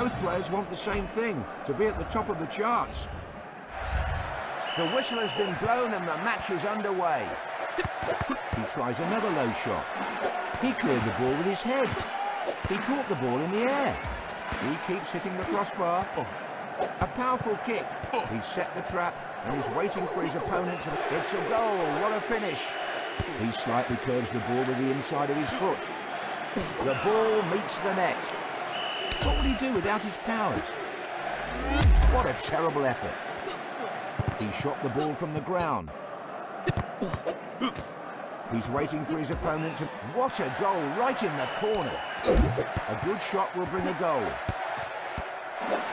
Both players want the same thing, to be at the top of the charts. The whistle has been blown and the match is underway. He tries another low shot. He cleared the ball with his head. He caught the ball in the air. He keeps hitting the crossbar. A powerful kick. He's set the trap and he's waiting for his opponent to... It's a goal. What a finish. He slightly curves the ball with the inside of his foot. The ball meets the net. What would he do without his powers? What a terrible effort. He shot the ball from the ground. He's waiting for his opponent to... What a goal, right in the corner. A good shot will bring a goal.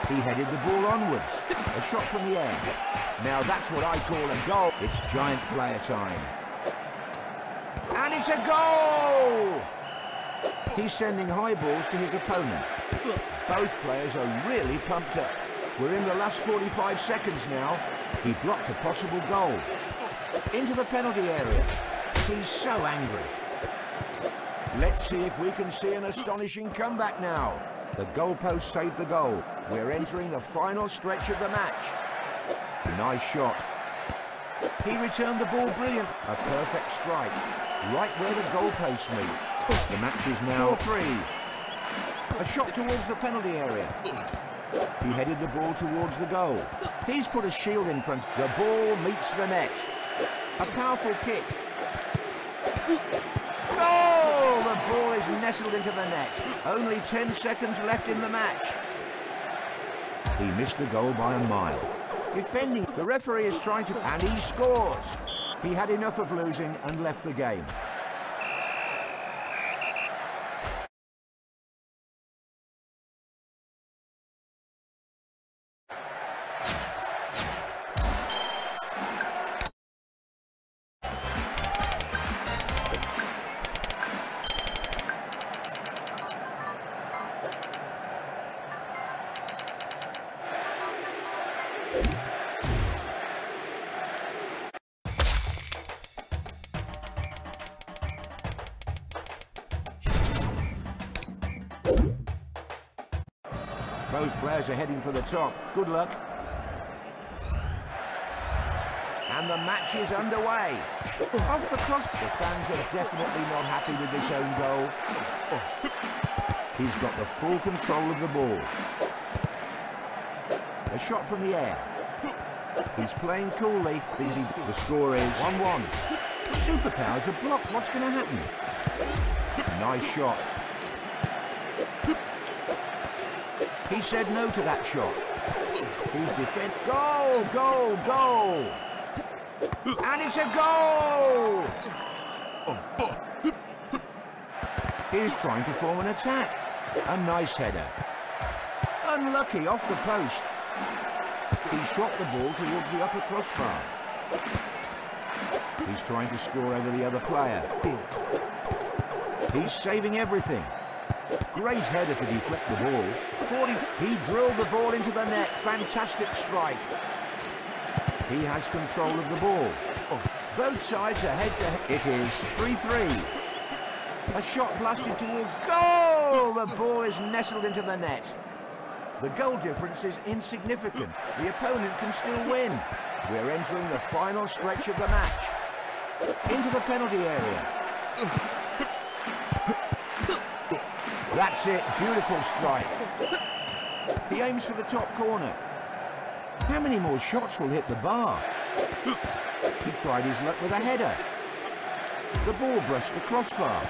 He headed the ball onwards. A shot from the air. Now that's what I call a goal. It's giant player time. And it's a goal! He's sending high balls to his opponent. Both players are really pumped up. We're in the last 45 seconds now. He blocked a possible goal. Into the penalty area. He's so angry. Let's see if we can see an astonishing comeback now. The goalpost saved the goal. We're entering the final stretch of the match. Nice shot. He returned the ball brilliant. A perfect strike. Right where the goalposts meet. The match is now 4-3. A shot towards the penalty area. He headed the ball towards the goal. He's put a shield in front. The ball meets the net. A powerful kick. Goal! The ball is nestled into the net. Only 10 seconds left in the match. He missed the goal by a mile. Defending, the referee is trying to... And he scores! He had enough of losing and left the game. Both players are heading for the top. Good luck. And the match is underway. Off the cross. The fans are definitely not happy with this own goal. He's got the full control of the ball. A shot from the air. He's playing coolly. The score is 1-1. Superpowers are blocked. What's going to happen? Nice shot. He said no to that shot. He's defend. Goal! Goal! Goal! And it's a goal! He's trying to form an attack. A nice header. Unlucky off the post. He shot the ball towards the upper crossbar. He's trying to score over the other player. He's saving everything. Great header to deflect the ball. 40. He drilled the ball into the net. Fantastic strike. He has control of the ball. Both sides are head-to-head. It is 3-3. A shot blasted towards goal. The ball is nestled into the net. The goal difference is insignificant. The opponent can still win. We're entering the final stretch of the match. Into the penalty area. That's it. Beautiful strike. He aims for the top corner. How many more shots will hit the bar? He tried his luck with a header. The ball brushed the crossbar.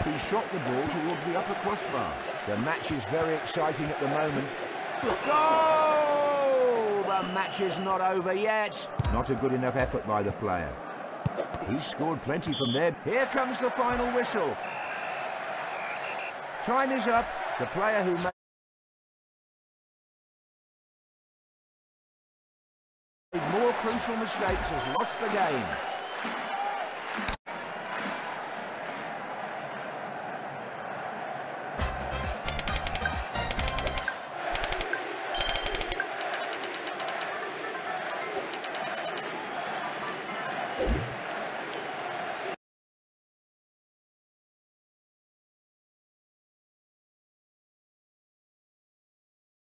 He shot the ball towards the upper crossbar. The match is very exciting at the moment. Goal! The match is not over yet. Not a good enough effort by the player. He scored plenty from there. Here comes the final whistle. Time is up. The player who made more crucial mistakes has lost the game.